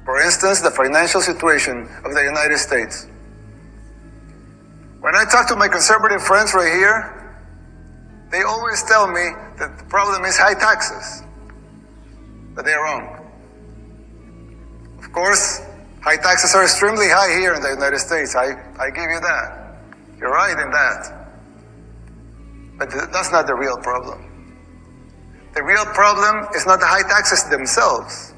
For instance, the financial situation of the United States. When I talk to my conservative friends right here, they always tell me that the problem is high taxes, but they're wrong. Of course, high taxes are extremely high here in the United States. I give you that. You're right in that. But that's not the real problem. The real problem is not the high taxes themselves,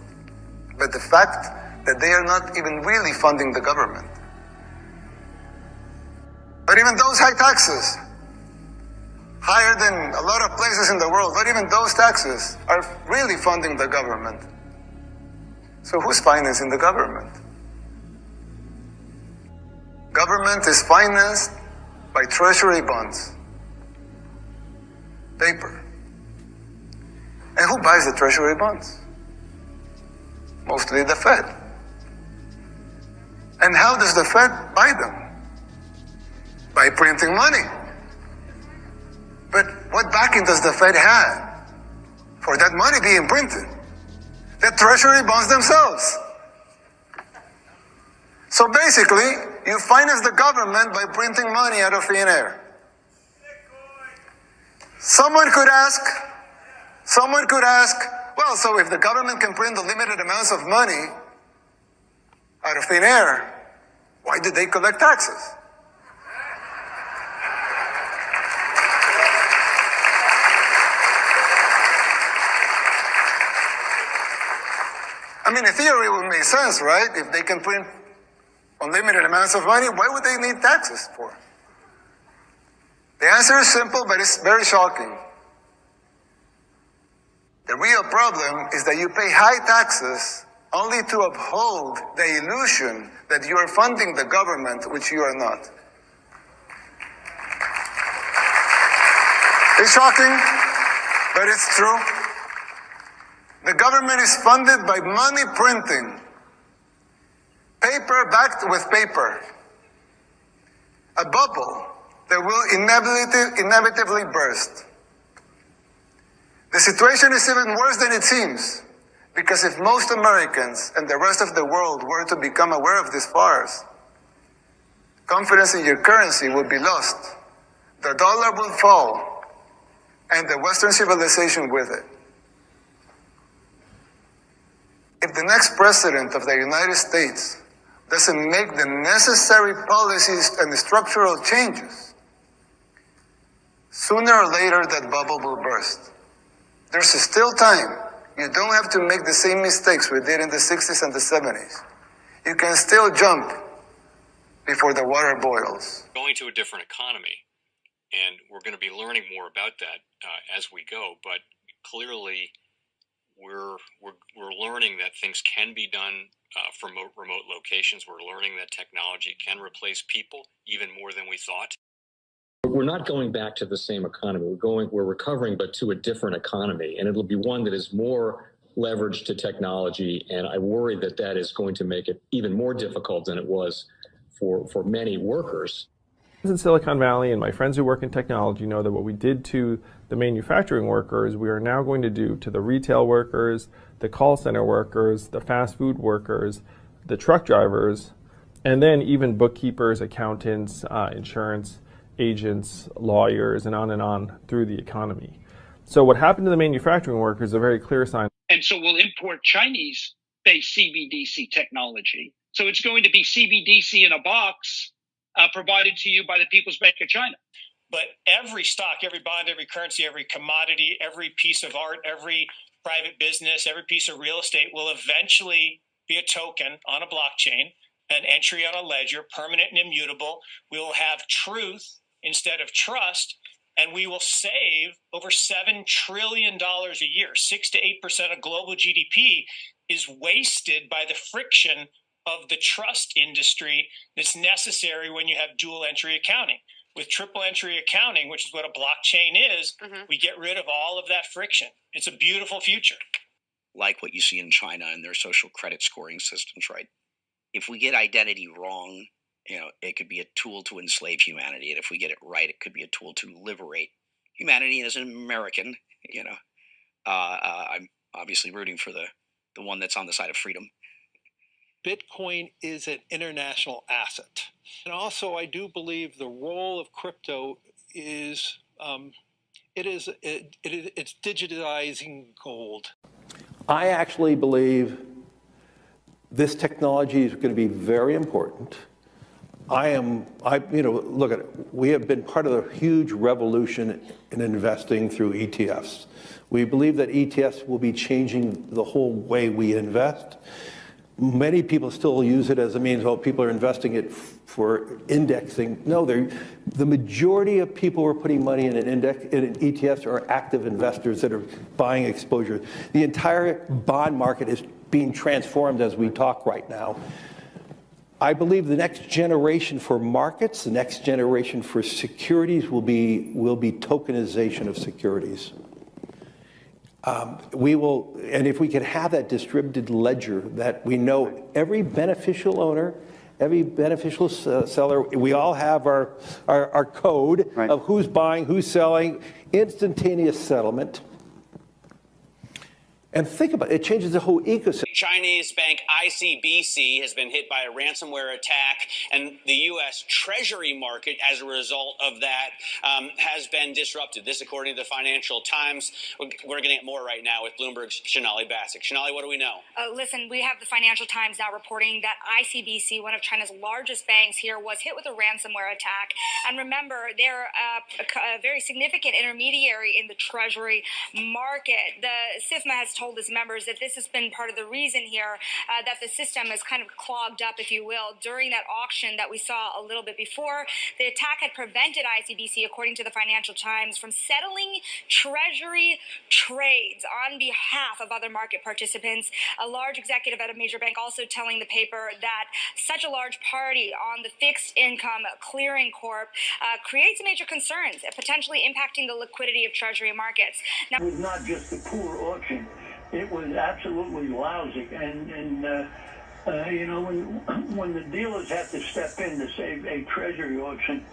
but the fact that they are not even really funding the government. But even those high taxes, higher than a lot of places in the world, but even those taxes are really funding the government. So who's financing the government? Government is financed by treasury bonds, paper. And who buys the treasury bonds? Mostly the Fed. And how does the Fed buy them? By printing money. But what backing does the Fed have for that money being printed? The treasury bonds themselves. So basically, you finance the government by printing money out of thin air. Someone could ask, well, so if the government can print unlimited amounts of money out of thin air, why did they collect taxes? I mean, in theory, it would make sense, right? If they can print unlimited amounts of money, why would they need taxes for? The answer is simple, but it's very shocking. The real problem is that you pay high taxes only to uphold the illusion that you are funding the government, which you are not. It's shocking, but it's true. The government is funded by money printing, paper backed with paper, a bubble that will inevitably burst. The situation is even worse than it seems, because if most Americans and the rest of the world were to become aware of this farce, confidence in your currency would be lost, the dollar will fall, and the Western civilization with it. If the next president of the United States doesn't make the necessary policies and structural changes, sooner or later that bubble will burst. There's still time. You don't have to make the same mistakes we did in the 60s and the 70s. You can still jump before the water boils. Going to a different economy, and we're going to be learning more about that as we go, but clearly we're learning that things can be done from remote locations. We're learning that technology can replace people even more than we thought. We're not going back to the same economy. We're recovering, but to a different economy, and it'll be one that is more leveraged to technology. And I worry that that is going to make it even more difficult than it was for many workers. In Silicon Valley, and my friends who work in technology know that what we did to the manufacturing workers, we are now going to do to the retail workers, the call center workers, the fast food workers, the truck drivers, and then even bookkeepers, accountants, insurance agents, lawyers, and on through the economy. So what happened to the manufacturing workers is a very clear sign. And so we'll import Chinese-based CBDC technology. So it's going to be CBDC in a box provided to you by the People's Bank of China. But every stock, every bond, every currency, every commodity, every piece of art, every private business, every piece of real estate will eventually be a token on a blockchain, an entry on a ledger, permanent and immutable. We will have truth instead of trust, and we will save over $7 trillion a year. 6 to 8% of global GDP is wasted by the friction of the trust industry that's necessary when you have dual entry accounting. With triple entry accounting, which is what a blockchain is, we get rid of all of that friction. It's a beautiful future. Like what you see in China and their social credit scoring systems, right? If we get identity wrong, it could be a tool to enslave humanity. And if we get it right, it could be a tool to liberate humanity. And as an American, I'm obviously rooting for the one that's on the side of freedom. Bitcoin is an international asset. And also, I do believe the role of crypto is it's digitizing gold. I actually believe this technology is going to be very important. Look at it. We have been part of a huge revolution in investing through ETFs. We believe that ETFs will be changing the whole way we invest. Many people still use it as a means, well, people are investing it for indexing. No, the majority of people who are putting money in in ETFs are active investors that are buying exposure. The entire bond market is being transformed as we talk right now. I believe the next generation for markets, the next generation for securities will be tokenization of securities. And if we can have that distributed ledger that we know every beneficial owner, every beneficial seller, we all have our code of who's buying, who's selling, instantaneous settlement. And think about it, it changes the whole ecosystem. Chinese bank ICBC has been hit by a ransomware attack, and the U.S. Treasury market, as a result of that, has been disrupted. This, according to the Financial Times. We're getting it more right now with Bloomberg's Sonali Basak. Sonali, what do we know? Listen, we have the Financial Times now reporting that ICBC, one of China's largest banks here, was hit with a ransomware attack. And remember, they're a very significant intermediary in the Treasury market. The SIFMA has told its members that this has been part of the reason here that the system is kind of clogged up, if you will, during that auction that we saw a little bit before. The attack had prevented ICBC, according to the Financial Times, from settling Treasury trades on behalf of other market participants. A large executive at a major bank also telling the paper that such a large party on the fixed income clearing corp creates major concerns, potentially impacting the liquidity of Treasury markets. Now, it was not just a poor auction. It was absolutely lousy, and when the dealers have to step in to save a treasury auction,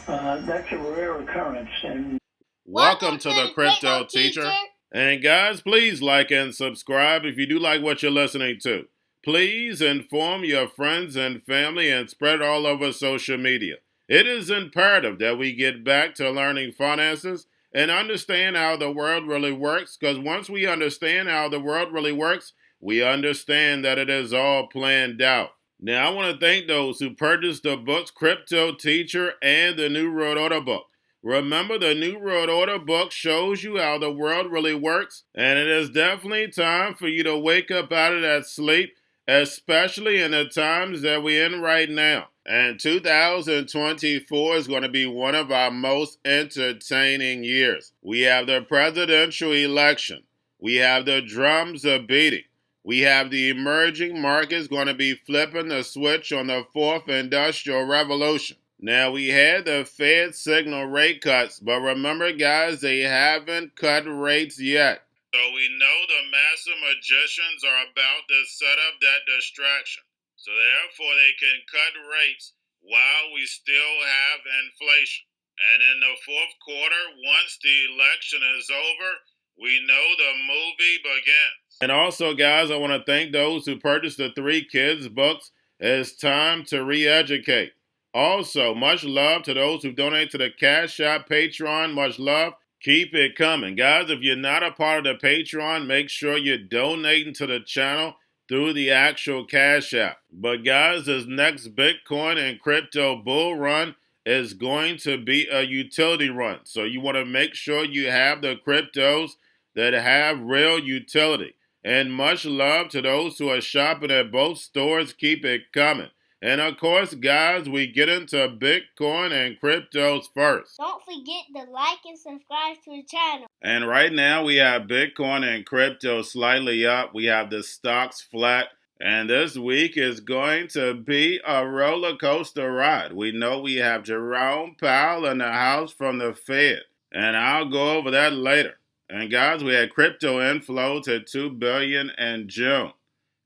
that's a rare occurrence. And welcome to the Crypto Teacher. And guys, please like and subscribe if you do like what you're listening to. Please inform your friends and family and spread it all over social media. It is imperative that we get back to learning finances and understand how the world really works, because once we understand how the world really works, we understand that it is all planned out. Now, I want to thank those who purchased the books Cryptoteacher and the New World Order book. Remember, the New World Order book shows you how the world really works, and it is definitely time for you to wake up out of that sleep, especially in the times that we're in right now. And 2024 is going to be one of our most entertaining years. We have the presidential election. We have the drums are beating. We have the emerging markets going to be flipping the switch on the fourth industrial revolution. Now, we had the Fed signal rate cuts, but remember, guys, they haven't cut rates yet. So we know the master magicians are about to set up that distraction. So therefore, they can cut rates while we still have inflation. And in the fourth quarter, once the election is over, we know the movie begins. And also, guys, I want to thank those who purchased the 3 Kids books. It's time to re-educate. Also, much love to those who donate to the Cash App, Patreon. Much love. Keep it coming. Guys, if you're not a part of the Patreon, make sure you're donating to the channel through the actual Cash App. But guys, this next Bitcoin and crypto bull run is going to be a utility run. So you want to make sure you have the cryptos that have real utility. And much love to those who are shopping at both stores. Keep it coming. And of course, guys, we get into Bitcoin and cryptos first. Don't forget to like and subscribe to the channel. And right now, we have Bitcoin and crypto slightly up. We have the stocks flat. And this week is going to be a roller coaster ride. We know we have Jerome Powell in the house from the Fed. And I'll go over that later. And guys, we had crypto inflow to $2 billion in June.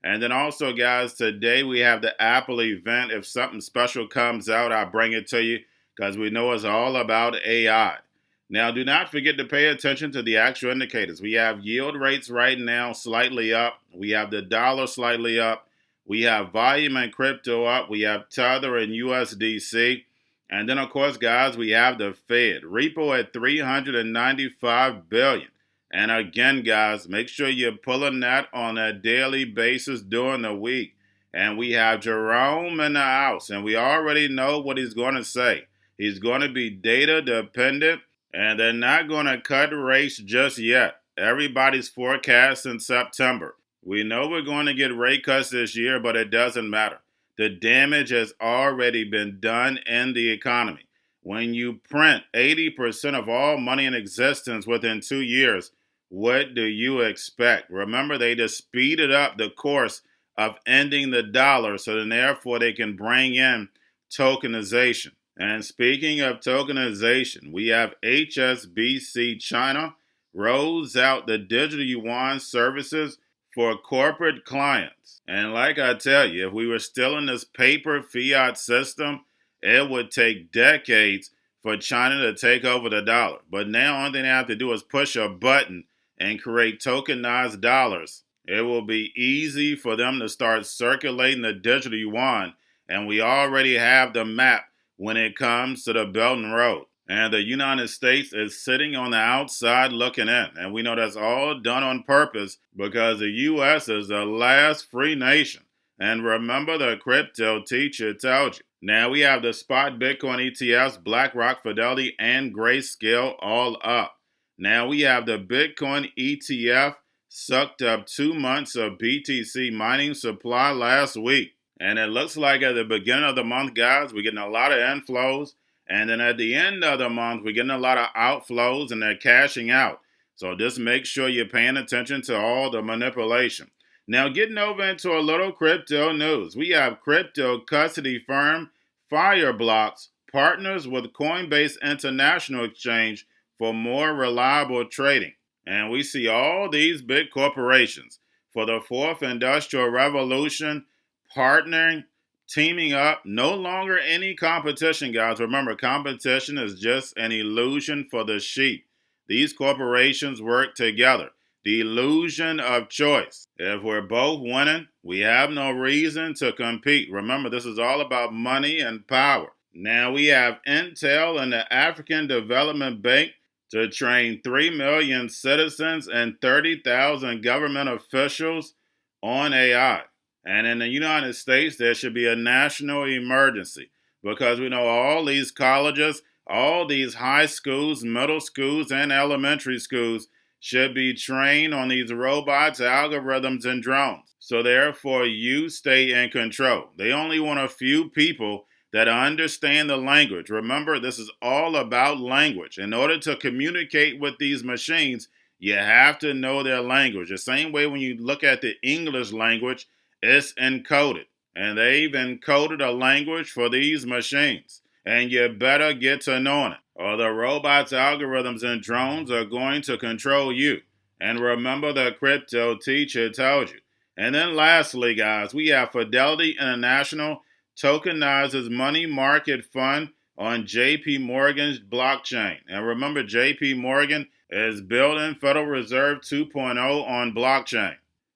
And then also, guys, today we have the Apple event. If something special comes out, I'll bring it to you because we know it's all about AI. Now, do not forget to pay attention to the actual indicators. We have yield rates right now slightly up. We have the dollar slightly up. We have volume and crypto up. We have Tether and USDC. And then, of course, guys, we have the Fed. Repo at $395 billion. And again, guys, make sure you're pulling that on a daily basis during the week. And we have Jerome in the house. And we already know what he's going to say. He's going to be data dependent. And they're not going to cut rates just yet. Everybody's forecasting September. We know we're going to get rate cuts this year, but it doesn't matter. The damage has already been done in the economy. When you print 80% of all money in existence within 2 years, what do you expect? Remember, they just speeded up the course of ending the dollar, so then therefore they can bring in tokenization. And speaking of tokenization, we have HSBC China rolls out the digital yuan services for corporate clients. And like I tell you, if we were still in this paper fiat system, it would take decades for China to take over the dollar. But now, all they have to do is push a button and create tokenized dollars. It will be easy for them to start circulating the digital yuan. And we already have the map when it comes to the Belt and Road. And the United States is sitting on the outside looking in. And we know that's all done on purpose because the U.S. is the last free nation. And remember, the crypto teacher told you. Now we have the spot Bitcoin ETFs, BlackRock, Fidelity, and Grayscale all up. Now we have the Bitcoin ETF sucked up 2 months of BTC mining supply last week. And it looks like at the beginning of the month, guys, we're getting a lot of inflows. And then at the end of the month, we're getting a lot of outflows and they're cashing out. So just make sure you're paying attention to all the manipulation. Now, getting over into a little crypto news. We have crypto custody firm Fireblocks partners with Coinbase International Exchange for more reliable trading. And we see all these big corporations for the fourth industrial revolution partnering, teaming up, no longer any competition, guys. Remember, competition is just an illusion for the sheep. These corporations work together. The illusion of choice. If we're both winning, we have no reason to compete. Remember, this is all about money and power. Now we have Intel and the African Development Bank to train 3 million citizens and 30,000 government officials on AI. And in the United States, there should be a national emergency because we know all these colleges, all these high schools, middle schools, and elementary schools should be trained on these robots, algorithms, and drones. So therefore, you stay in control. They only want a few people that understand the language. Remember, this is all about language. In order to communicate with these machines, you have to know their language. The same way when you look at the English language, it's encoded. And they've encoded a language for these machines. And you better get to knowing it, or the robots, algorithms, and drones are going to control you. And remember, the crypto teacher told you. And then lastly, guys, we have Fidelity International tokenizes money market fund on Jpmorgan's blockchain. And remember, Jpmorgan is building Federal Reserve 2.0 on blockchain.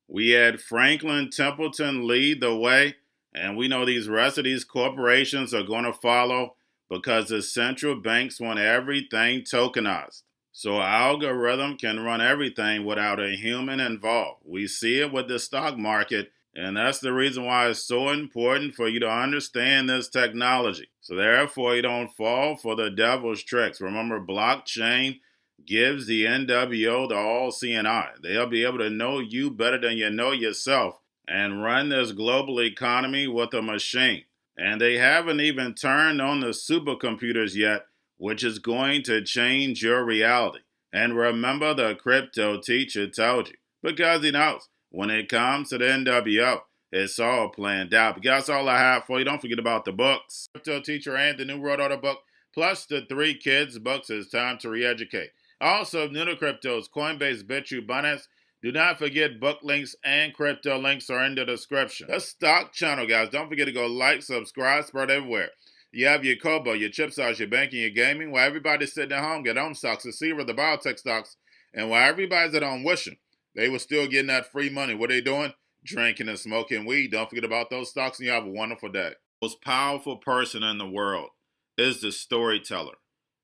We had Franklin Templeton lead the way, and we know these rest of these corporations are going to follow because the central banks want everything tokenized. So an algorithm can run everything without a human involved. We see it with the stock market, and that's the reason why it's so important for you to understand this technology. So therefore, you don't fall for the devil's tricks. Remember, blockchain gives the NWO the all-seeing eye. They'll be able to know you better than you know yourself and run this global economy with a machine. And they haven't even turned on the supercomputers yet, which is going to change your reality. And remember, the crypto teacher told you, because he knows when it comes to the NWO, it's all planned out. But that's all I have for you. Don't forget about the books. Crypto Teacher and the New World Order book, plus the 3 kids books. It's time to re-educate. Also, new to cryptos, Coinbase, Bitrue, Binance. Do not forget book links and crypto links are in the description. The stock channel, guys. Don't forget to go like, subscribe, spread everywhere. You have your Kobo, your chip stocks, your banking, your gaming. While everybody's sitting at home, get home stocks, the Seaver, the biotech stocks. And while everybody's at home wishing they were still getting that free money, what are they doing? drinking and smoking weed. Don't forget about those stocks, and you have a wonderful day. The most powerful person in the world is the storyteller.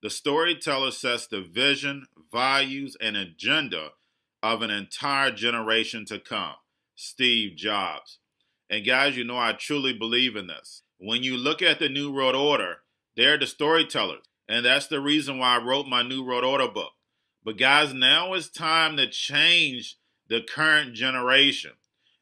The storyteller sets the vision, values, and agenda of an entire generation to come. Steve Jobs. And guys, you know I truly believe in this. When you look at the New World Order, they're the storytellers. And that's the reason why I wrote my New World Order book. But guys, now it's time to change the current generation.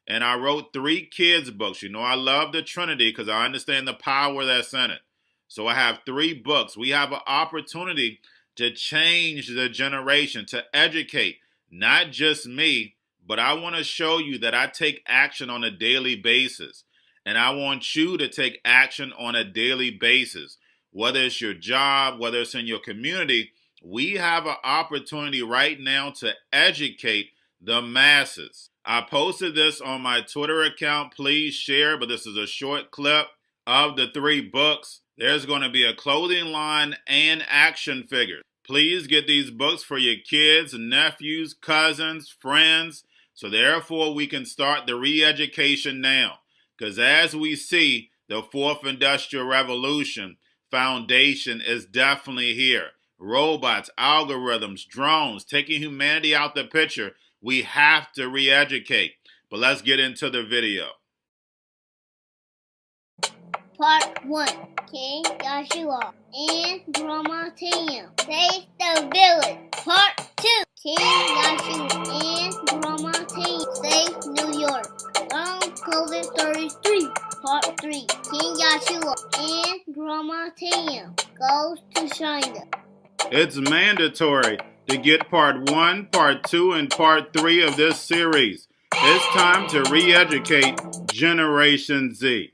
And I wrote 3 kids books. You know I love the Trinity because I understand the power that's in it. So I have 3 books. We have an opportunity to change the generation, to educate, not just me, but I want to show you that I take action on a daily basis. And I want you to take action on a daily basis. Whether it's your job, whether it's in your community, we have an opportunity right now to educate the masses. I posted this on my Twitter account. Please share, but this is a short clip of the 3 books. There's going to be a clothing line and action figures. Please get these books for your kids, nephews, cousins, friends, so therefore we can start the re-education now. Because as we see, the 4th Industrial Revolution foundation is definitely here. Robots, algorithms, drones, taking humanity out the picture. We have to re-educate. But let's get into the video. Part 1. King Joshua and Grandma Tam save the village. Part 2. King Joshua and Grandma Tam save New York from COVID-33. Part 3. King Joshua and Grandma Tam goes to China. It's mandatory to get part 1, part 2, and part 3 of this series. It's time to re-educate Generation Z.